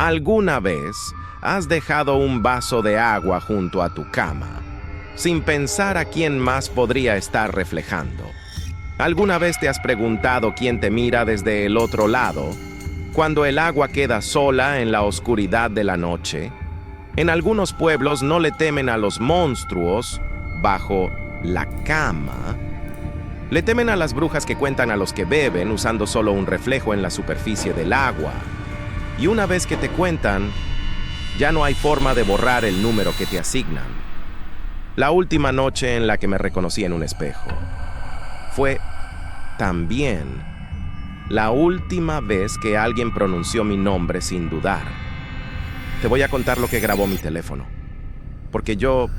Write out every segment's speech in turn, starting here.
¿Alguna vez has dejado un vaso de agua junto a tu cama, sin pensar a quién más podría estar reflejando? ¿Alguna vez te has preguntado quién te mira desde el otro lado, cuando el agua queda sola en la oscuridad de la noche? En algunos pueblos no le temen a los monstruos bajo la cama. Le temen a las brujas que cuentan a los que beben usando solo un reflejo en la superficie del agua. Y una vez que te cuentan, ya no hay forma de borrar el número que te asignan. La última noche en la que me reconocí en un espejo fue también la última vez que alguien pronunció mi nombre sin dudar. Te voy a contar lo que grabó mi teléfono, porque yo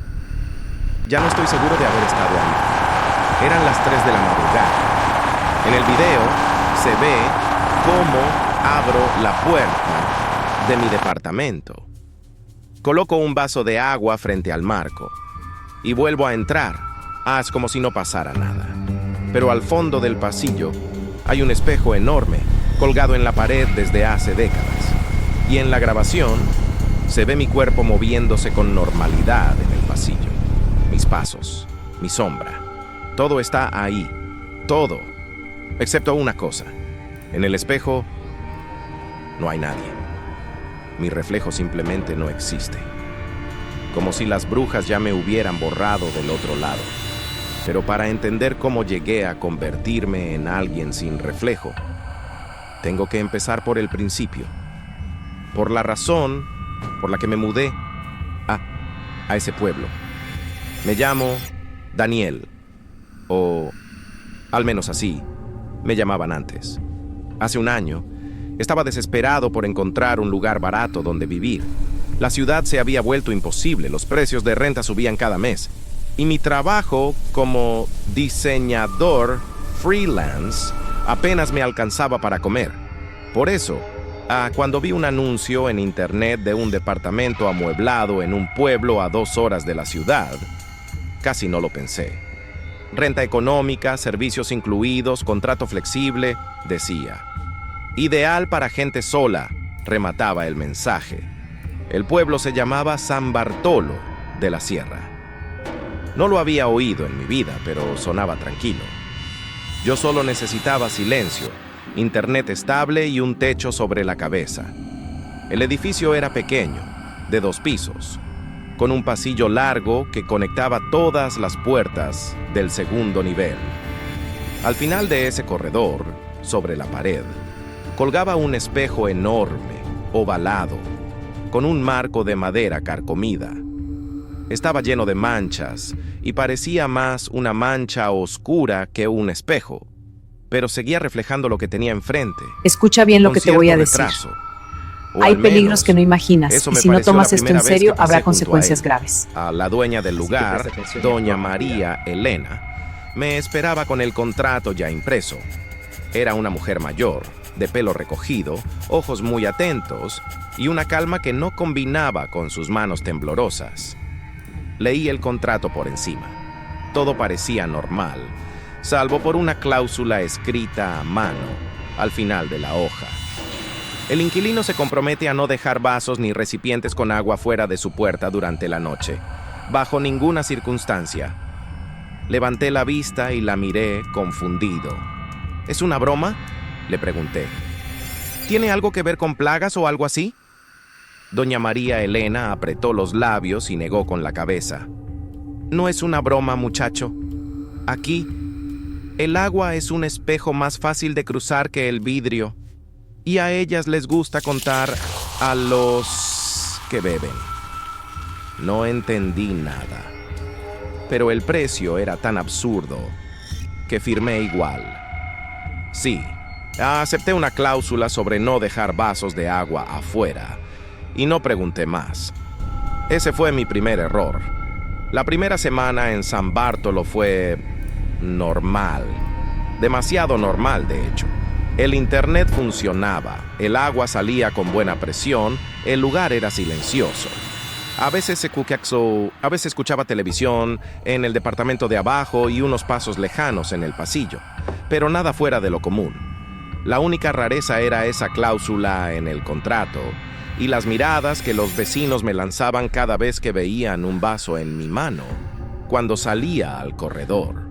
ya no estoy seguro de haber estado ahí. Eran las 3 de la madrugada. En el video se ve cómo abro la puerta de mi departamento. Coloco un vaso de agua frente al marco y vuelvo a entrar. Haz como si no pasara nada. Pero al fondo del pasillo hay un espejo enorme colgado en la pared desde hace décadas. Y en la grabación se ve mi cuerpo moviéndose con normalidad en el pasillo. Mis pasos, mi sombra. Todo está ahí. Todo. Excepto una cosa. En el espejo no hay nadie. Mi reflejo simplemente no existe. Como si las brujas ya me hubieran borrado del otro lado. Pero para entender cómo llegué a convertirme en alguien sin reflejo, tengo que empezar por el principio. Por la razón por la que me mudé a ese pueblo. Me llamo Daniel, o al menos así me llamaban antes. Hace un año, estaba desesperado por encontrar un lugar barato donde vivir. La ciudad se había vuelto imposible, los precios de renta subían cada mes. Y mi trabajo como diseñador freelance apenas me alcanzaba para comer. Por eso, cuando vi un anuncio en internet de un departamento amueblado en un pueblo a 2 horas de la ciudad, casi no lo pensé. Renta económica, servicios incluidos, contrato flexible, decía. Ideal para gente sola, remataba el mensaje. El pueblo se llamaba San Bartolo de la Sierra. No lo había oído en mi vida, pero sonaba tranquilo. Yo solo necesitaba silencio, internet estable y un techo sobre la cabeza. El edificio era pequeño, de 2 pisos, con un pasillo largo que conectaba todas las puertas del segundo nivel. Al final de ese corredor, sobre la pared, colgaba un espejo enorme, ovalado, con un marco de madera carcomida. Estaba lleno de manchas y parecía más una mancha oscura que un espejo, pero seguía reflejando lo que tenía enfrente. Escucha bien lo que te voy a decir. Hay peligros que no imaginas, y si no tomas esto en serio, habrá consecuencias graves. A la dueña del lugar, doña María Elena, me esperaba con el contrato ya impreso. Era una mujer mayor, de pelo recogido, ojos muy atentos y una calma que no combinaba con sus manos temblorosas. Leí el contrato por encima. Todo parecía normal, salvo por una cláusula escrita a mano al final de la hoja. El inquilino se compromete a no dejar vasos ni recipientes con agua fuera de su puerta durante la noche, bajo ninguna circunstancia. Levanté la vista y la miré confundido. ¿Es una broma?, le pregunté. ¿Tiene algo que ver con plagas o algo así? Doña María Elena apretó los labios y negó con la cabeza. No es una broma, muchacho. Aquí, el agua es un espejo más fácil de cruzar que el vidrio. Y a ellas les gusta contar a los que beben. No entendí nada. Pero el precio era tan absurdo que firmé igual. Sí, acepté una cláusula sobre no dejar vasos de agua afuera y no pregunté más. Ese fue mi primer error. La primera semana en San Bartolo fue normal. Demasiado normal, de hecho. El internet funcionaba, el agua salía con buena presión, el lugar era silencioso. A veces escuchaba televisión en el departamento de abajo y unos pasos lejanos en el pasillo, pero nada fuera de lo común. La única rareza era esa cláusula en el contrato, y las miradas que los vecinos me lanzaban cada vez que veían un vaso en mi mano cuando salía al corredor.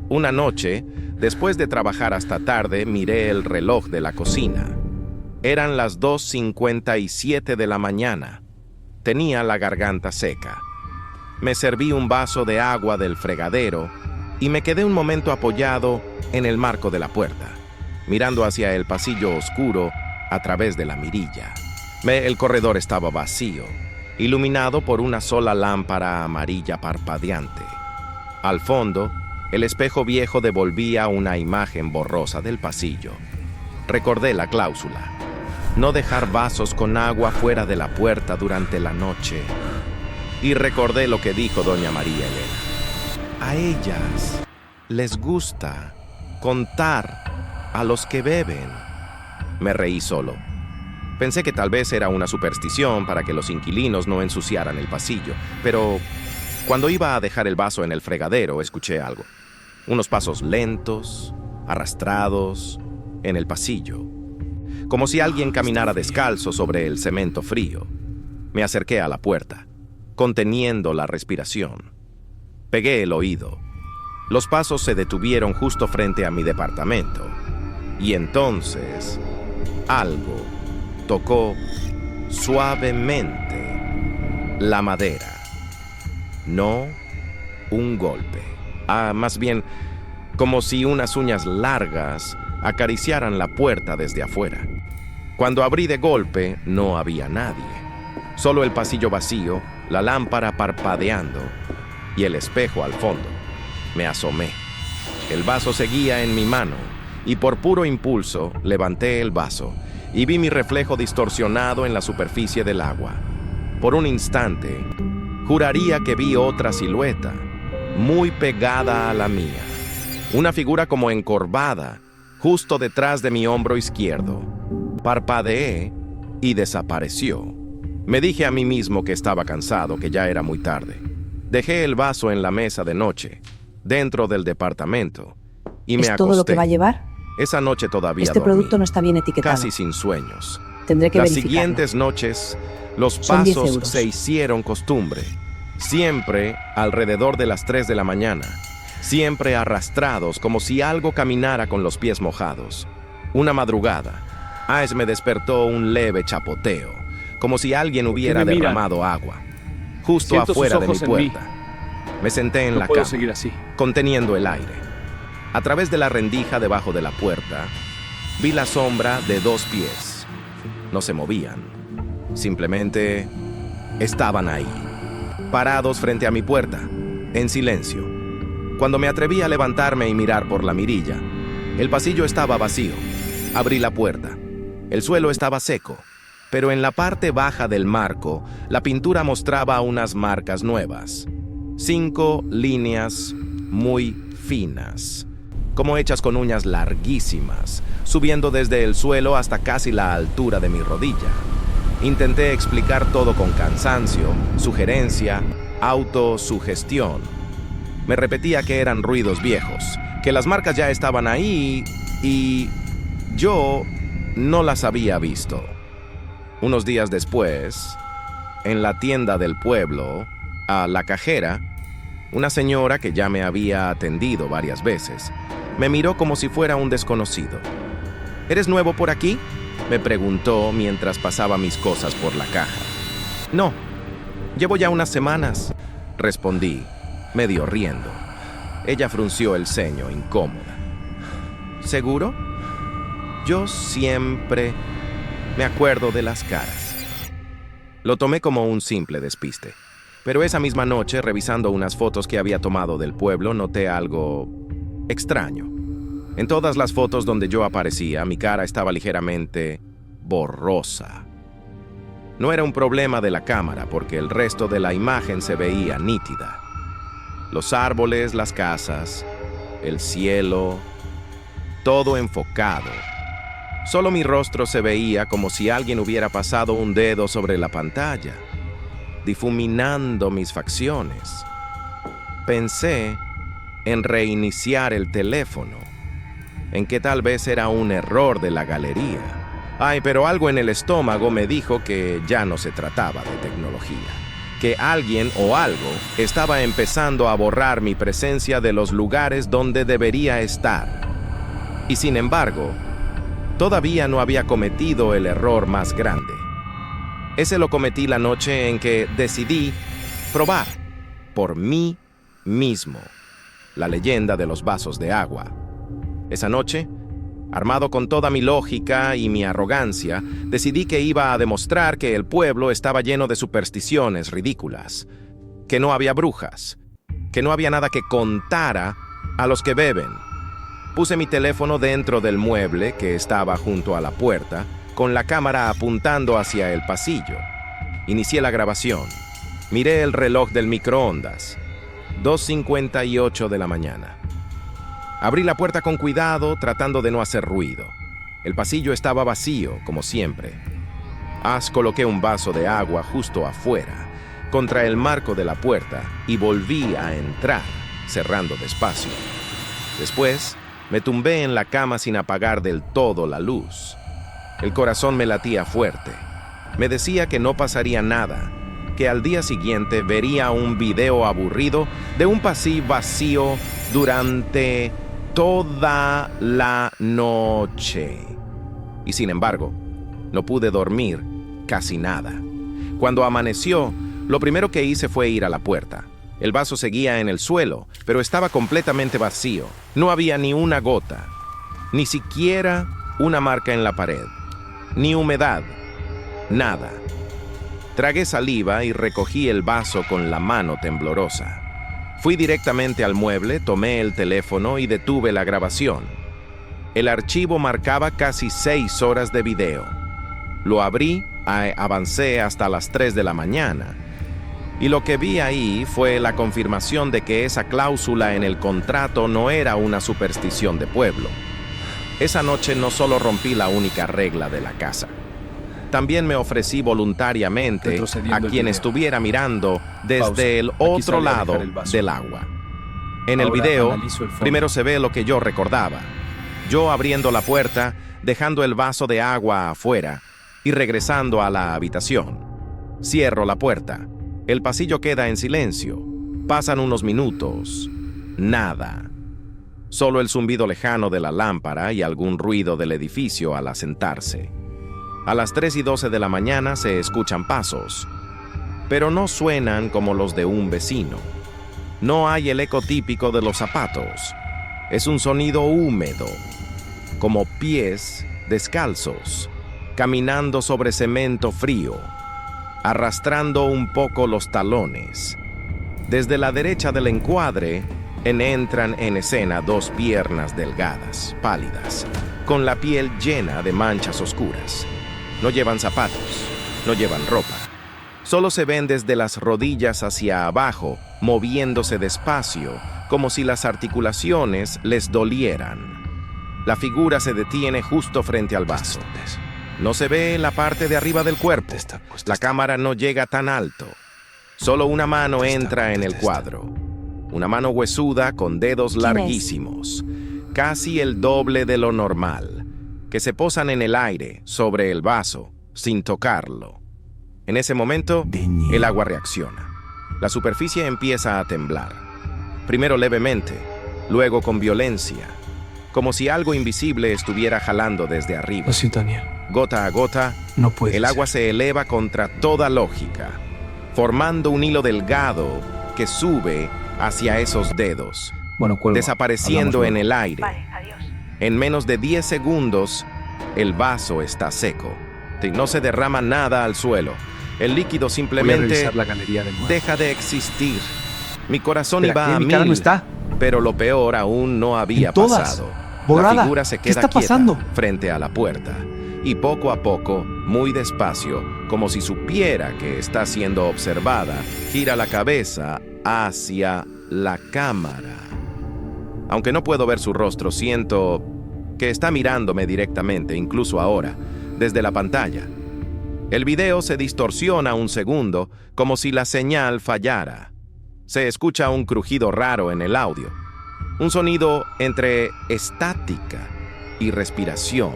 Una noche, después de trabajar hasta tarde, miré el reloj de la cocina. Eran las 2:57 de la mañana. Tenía la garganta seca. Me serví un vaso de agua del fregadero y me quedé un momento apoyado en el marco de la puerta, mirando hacia el pasillo oscuro a través de la mirilla. El corredor estaba vacío, iluminado por una sola lámpara amarilla parpadeante. Al fondo, el espejo viejo devolvía una imagen borrosa del pasillo. Recordé la cláusula: no dejar vasos con agua fuera de la puerta durante la noche. Y recordé lo que dijo doña María Elena: a ellas les gusta contar a los que beben. Me reí solo. Pensé que tal vez era una superstición para que los inquilinos no ensuciaran el pasillo, pero cuando iba a dejar el vaso en el fregadero, escuché algo. Unos pasos lentos, arrastrados, en el pasillo, como si alguien caminara descalzo sobre el cemento frío. Me acerqué a la puerta, conteniendo la respiración. Pegué el oído. Los pasos se detuvieron justo frente a mi departamento. Y entonces, algo tocó suavemente la madera. No un golpe. Más bien, como si unas uñas largas acariciaran la puerta desde afuera. Cuando abrí de golpe, no había nadie. Solo el pasillo vacío, la lámpara parpadeando y el espejo al fondo. Me asomé. El vaso seguía en mi mano y por puro impulso levanté el vaso y vi mi reflejo distorsionado en la superficie del agua. Por un instante, juraría que vi otra silueta, muy pegada a la mía. Una figura como encorvada, justo detrás de mi hombro izquierdo. Parpadeé y desapareció. Me dije a mí mismo que estaba cansado, que ya era muy tarde. Dejé el vaso en la mesa de noche, dentro del departamento, y me acosté. ¿Es todo lo que va a llevar? Esa noche todavía Este dormí, producto no está bien etiquetado. casi sin sueños. Tendré que Las verificarlo. siguientes noches, los Son 10 pasos euros. se hicieron costumbre. Siempre alrededor de las 3 de la mañana. Siempre arrastrados, como si algo caminara con los pies mojados. Una madrugada, Aes me despertó un leve chapoteo, como si alguien hubiera me miran? derramado agua, justo Siento sus afuera de mi ojos en mí. puerta. Me senté en No la puedo cama, seguir así. conteniendo el aire. A través de la rendija debajo de la puerta, vi la sombra de 2 pies. No se movían, simplemente estaban ahí, parados frente a mi puerta, en silencio. Cuando me atreví a levantarme y mirar por la mirilla, el pasillo estaba vacío. Abrí la puerta. El suelo estaba seco, pero en la parte baja del marco, la pintura mostraba unas marcas nuevas. 5 líneas muy finas, como hechas con uñas larguísimas, subiendo desde el suelo hasta casi la altura de mi rodilla. Intenté explicar todo con cansancio, sugerencia, autosugestión. Me repetía que eran ruidos viejos, que las marcas ya estaban ahí y yo no las había visto. Unos días después, en la tienda del pueblo, a la cajera, una señora que ya me había atendido varias veces, me miró como si fuera un desconocido. ¿Eres nuevo por aquí?, me preguntó mientras pasaba mis cosas por la caja. No, llevo ya unas semanas, respondí, medio riendo. Ella frunció el ceño, incómoda. ¿Seguro? Yo siempre me acuerdo de las caras. Lo tomé como un simple despiste, pero esa misma noche, revisando unas fotos que había tomado del pueblo, noté algo extraño. En todas las fotos donde yo aparecía, mi cara estaba ligeramente borrosa. No era un problema de la cámara, porque el resto de la imagen se veía nítida. Los árboles, las casas, el cielo, todo enfocado. Solo mi rostro se veía como si alguien hubiera pasado un dedo sobre la pantalla, difuminando mis facciones. Pensé en reiniciar el teléfono, en que tal vez era un error de la galería, Ay, pero algo en el estómago me dijo que ya no se trataba de tecnología, que alguien o algo estaba empezando a borrar mi presencia de los lugares donde debería estar. Y sin embargo, todavía no había cometido el error más grande. Ese lo cometí la noche en que decidí probar por mí mismo la leyenda de los vasos de agua. Esa noche, armado con toda mi lógica y mi arrogancia, decidí que iba a demostrar que el pueblo estaba lleno de supersticiones ridículas, que no había brujas, que no había nada que contara a los que beben. Puse mi teléfono dentro del mueble que estaba junto a la puerta, con la cámara apuntando hacia el pasillo. Inicié la grabación. Miré el reloj del microondas. 2:58 de la mañana. Abrí la puerta con cuidado, tratando de no hacer ruido. El pasillo estaba vacío, como siempre. Coloqué un vaso de agua justo afuera, contra el marco de la puerta, y volví a entrar, cerrando despacio. Después, me tumbé en la cama sin apagar del todo la luz. El corazón me latía fuerte. Me decía que no pasaría nada, que al día siguiente vería un video aburrido de un pasillo vacío durante toda la noche. Y sin embargo, no pude dormir casi nada. Cuando amaneció, lo primero que hice fue ir a la puerta. El vaso seguía en el suelo, pero estaba completamente vacío. No había ni una gota, ni siquiera una marca en la pared, ni humedad, nada. Tragué saliva y recogí el vaso con la mano temblorosa. Fui directamente al mueble, tomé el teléfono y detuve la grabación. El archivo marcaba casi 6 horas de video. Lo abrí, avancé hasta las 3 de la mañana. Y lo que vi ahí fue la confirmación de que esa cláusula en el contrato no era una superstición de pueblo. Esa noche no solo rompí la única regla de la casa, también me ofrecí voluntariamente a quien estuviera mirando desde el otro lado del agua. En el video, primero se ve lo que yo recordaba. Yo abriendo la puerta, dejando el vaso de agua afuera y regresando a la habitación. Cierro la puerta. El pasillo queda en silencio. Pasan unos minutos. Nada. Solo el zumbido lejano de la lámpara y algún ruido del edificio al asentarse. A las 3:12 de la mañana se escuchan pasos, pero no suenan como los de un vecino. No hay el eco típico de los zapatos. Es un sonido húmedo, como pies descalzos, caminando sobre cemento frío, arrastrando un poco los talones. Desde la derecha del encuadre, entran en escena 2 piernas delgadas, pálidas, con la piel llena de manchas oscuras. No llevan zapatos, no llevan ropa. Solo se ven desde las rodillas hacia abajo, moviéndose despacio, como si las articulaciones les dolieran. La figura se detiene justo frente al vaso. No se ve la parte de arriba del cuerpo. La cámara no llega tan alto. Solo una mano entra en el cuadro. Una mano huesuda con dedos larguísimos, casi el doble de lo normal, que se posan en el aire sobre el vaso sin tocarlo. En ese momento, el agua reacciona. La superficie empieza a temblar. Primero levemente, luego con violencia, como si algo invisible estuviera jalando desde arriba. Lo siento, Daniel. Gota a gota, no puede el agua ser. Se eleva contra toda lógica, formando un hilo delgado que sube hacia esos dedos, desapareciendo en el aire. Vale, adiós. En menos de 10 segundos, el vaso está seco. No se derrama nada al suelo. El líquido simplemente deja de existir. Mi corazón iba a mi 1000, cara no está. Pero lo peor aún no había pasado. Borrada. La figura se ¿Qué queda está pasando? quieta frente a la puerta. Y poco a poco, muy despacio, como si supiera que está siendo observada, gira la cabeza hacia la cámara. Aunque no puedo ver su rostro, siento que está mirándome directamente, incluso ahora, desde la pantalla. El video se distorsiona un segundo, como si la señal fallara. Se escucha un crujido raro en el audio, un sonido entre estática y respiración.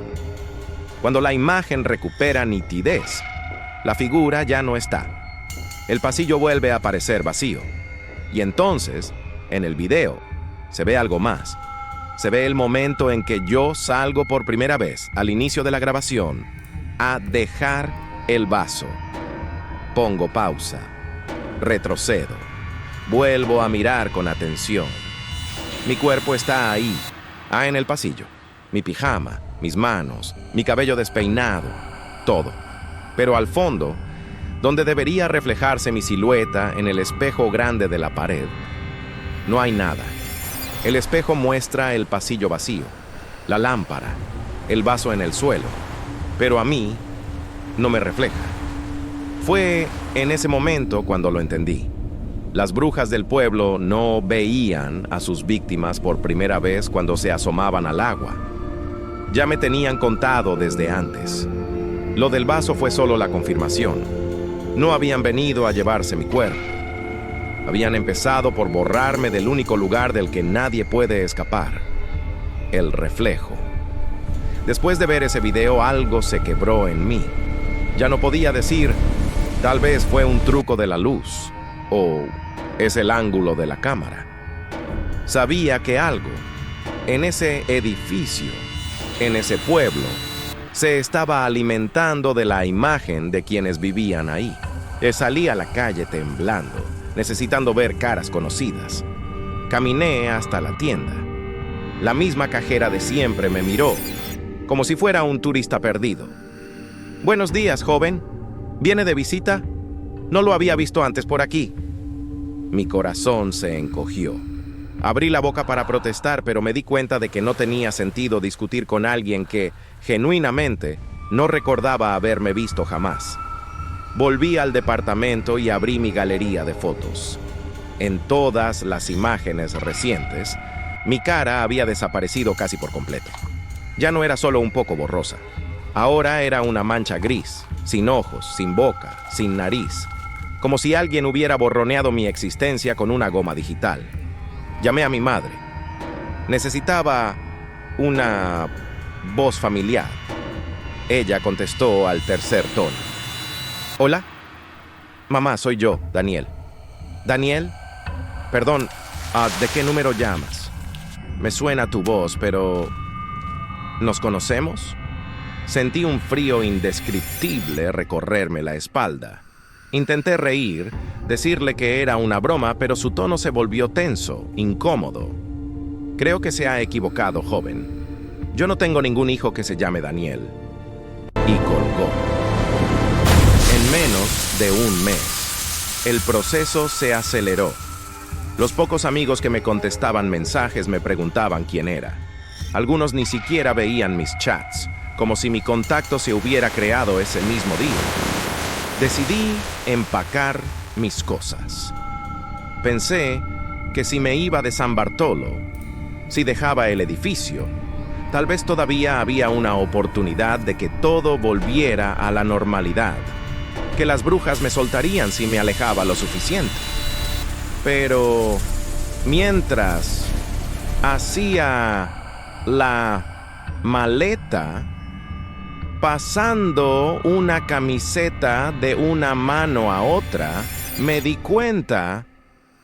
Cuando la imagen recupera nitidez, la figura ya no está. El pasillo vuelve a aparecer vacío. Y entonces, en el video, se ve algo más. Se ve el momento en que yo salgo por primera vez, al inicio de la grabación, a dejar el vaso. Pongo pausa. Retrocedo. Vuelvo a mirar con atención. Mi cuerpo está ahí, en el pasillo. Mi pijama, mis manos, mi cabello despeinado, todo. Pero al fondo, donde debería reflejarse mi silueta en el espejo grande de la pared, no hay nada. El espejo muestra el pasillo vacío, la lámpara, el vaso en el suelo, pero a mí no me refleja. Fue en ese momento cuando lo entendí. Las brujas del pueblo no veían a sus víctimas por primera vez cuando se asomaban al agua. Ya me tenían contado desde antes. Lo del vaso fue solo la confirmación. No habían venido a llevarse mi cuerpo. Habían empezado por borrarme del único lugar del que nadie puede escapar: el reflejo. Después de ver ese video, algo se quebró en mí. Ya no podía decir, tal vez fue un truco de la luz, o es el ángulo de la cámara. Sabía que algo, en ese edificio, en ese pueblo, se estaba alimentando de la imagen de quienes vivían ahí. Salí a la calle temblando, necesitando ver caras conocidas. Caminé hasta la tienda. La misma cajera de siempre me miró, como si fuera un turista perdido. «Buenos días, joven. ¿Viene de visita? No lo había visto antes por aquí». Mi corazón se encogió. Abrí la boca para protestar, pero me di cuenta de que no tenía sentido discutir con alguien que, genuinamente, no recordaba haberme visto jamás. Volví al departamento y abrí mi galería de fotos. En todas las imágenes recientes, mi cara había desaparecido casi por completo. Ya no era solo un poco borrosa. Ahora era una mancha gris, sin ojos, sin boca, sin nariz. Como si alguien hubiera borroneado mi existencia con una goma digital. Llamé a mi madre. Necesitaba una voz familiar. Ella contestó al tercer tono. «Hola. Mamá, soy yo, Daniel». «¿Daniel? Perdón, ¿de qué número llamas? Me suena tu voz, pero... ¿nos conocemos?» Sentí un frío indescriptible recorrerme la espalda. Intenté reír, decirle que era una broma, pero su tono se volvió tenso, incómodo. «Creo que se ha equivocado, joven. Yo no tengo ningún hijo que se llame Daniel». Y colgó. En menos de un mes, el proceso se aceleró. Los pocos amigos que me contestaban mensajes me preguntaban quién era. Algunos ni siquiera veían mis chats, como si mi contacto se hubiera creado ese mismo día. Decidí empacar mis cosas. Pensé que si me iba de San Bartolo, si dejaba el edificio, tal vez todavía había una oportunidad de que todo volviera a la normalidad, que las brujas me soltarían si me alejaba lo suficiente. Pero mientras hacía la maleta, pasando una camiseta de una mano a otra, me di cuenta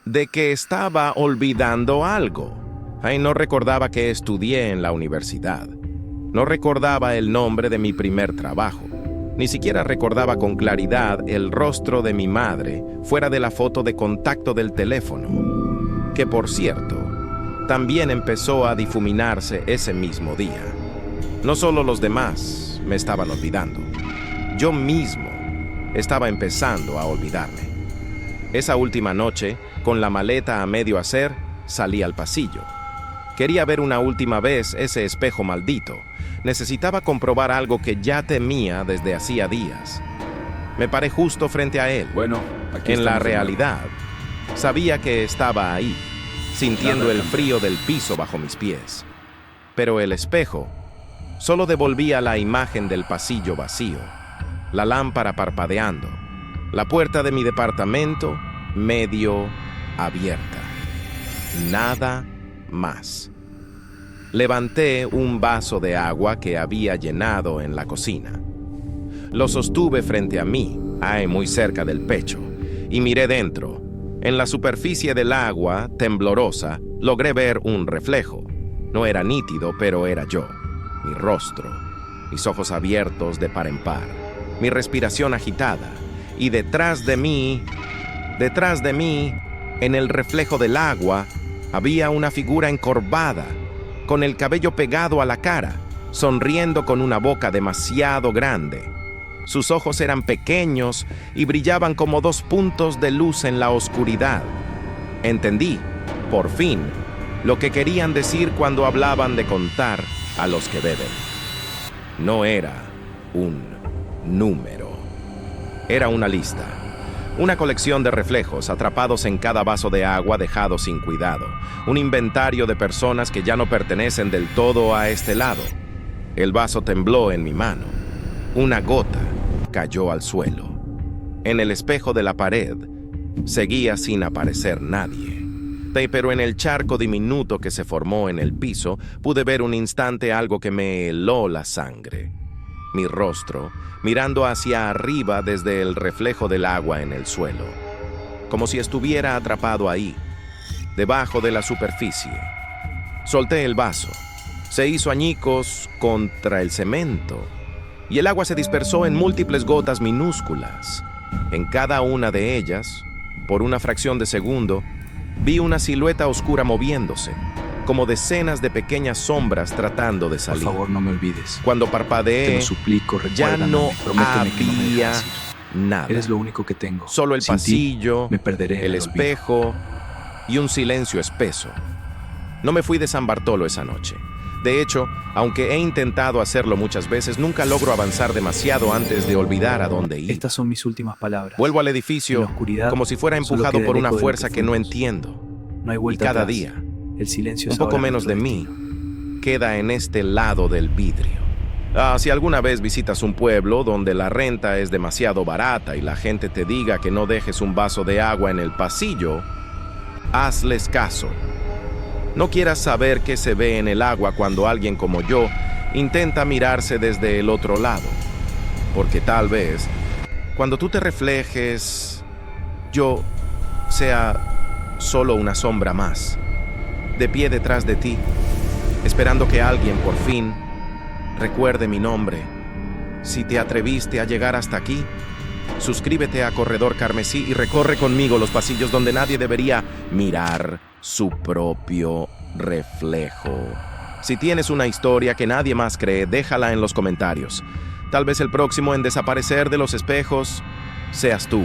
de que estaba olvidando algo. No recordaba que estudié en la universidad. No recordaba el nombre de mi primer trabajo. Ni siquiera recordaba con claridad el rostro de mi madre, fuera de la foto de contacto del teléfono, que por cierto, también empezó a difuminarse ese mismo día. No solo los demás me estaban olvidando. Yo mismo estaba empezando a olvidarme. Esa última noche, con la maleta a medio hacer, salí al pasillo. Quería ver una última vez ese espejo maldito. Necesitaba comprobar algo que ya temía desde hacía días. Me paré justo frente a él. Bueno, aquí en la realidad, sabía que estaba ahí, sintiendo el frío del piso bajo mis pies. Pero el espejo solo devolvía la imagen del pasillo vacío, la lámpara parpadeando, la puerta de mi departamento medio abierta. Nada más. Levanté un vaso de agua que había llenado en la cocina. Lo sostuve frente a mí, muy cerca del pecho, y miré dentro. En la superficie del agua, temblorosa, logré ver un reflejo. No era nítido, pero era yo. Mi rostro, mis ojos abiertos de par en par, mi respiración agitada, y detrás de mí, en el reflejo del agua, había una figura encorvada, con el cabello pegado a la cara, sonriendo con una boca demasiado grande. Sus ojos eran pequeños y brillaban como dos puntos de luz en la oscuridad. Entendí, por fin, lo que querían decir cuando hablaban de contar a los que beben. No era un número. Era una lista. Una colección de reflejos atrapados en cada vaso de agua dejado sin cuidado. Un inventario de personas que ya no pertenecen del todo a este lado. El vaso tembló en mi mano. Una gota cayó al suelo. En el espejo de la pared seguía sin aparecer nadie. Pero en el charco diminuto que se formó en el piso pude ver un instante algo que me heló la sangre. Mi rostro, mirando hacia arriba desde el reflejo del agua en el suelo, como si estuviera atrapado ahí, debajo de la superficie. Solté el vaso. Se hizo añicos contra el cemento, y el agua se dispersó en múltiples gotas minúsculas. En cada una de ellas, por una fracción de segundo, vi una silueta oscura moviéndose, como decenas de pequeñas sombras tratando de salir. Por favor, no me olvides. Cuando parpadeé, te lo suplico, ya no prométeme que no me había dejarás ir. nada. Eres lo único que tengo. Solo el Sin pasillo, ti, me perderé el espejo y un silencio espeso. No me fui de San Bartolo esa noche. De hecho, aunque he intentado hacerlo muchas veces, nunca logro avanzar demasiado antes de olvidar a dónde ir. Estas son mis últimas palabras. Vuelvo al edificio como si fuera empujado por una fuerza que no entiendo. No hay vuelta y cada atrás. día, El silencio un poco menos de mí queda en este lado del vidrio. Si alguna vez visitas un pueblo donde la renta es demasiado barata y la gente te diga que no dejes un vaso de agua en el pasillo, hazles caso. No quieras saber qué se ve en el agua cuando alguien como yo intenta mirarse desde el otro lado. Porque tal vez, cuando tú te reflejes, yo sea solo una sombra más, de pie detrás de ti, esperando que alguien por fin recuerde mi nombre. Si te atreviste a llegar hasta aquí, suscríbete a Corredor Carmesí y recorre conmigo los pasillos donde nadie debería mirar su propio reflejo. Si tienes una historia que nadie más cree, déjala en los comentarios. Tal vez el próximo en desaparecer de los espejos seas tú.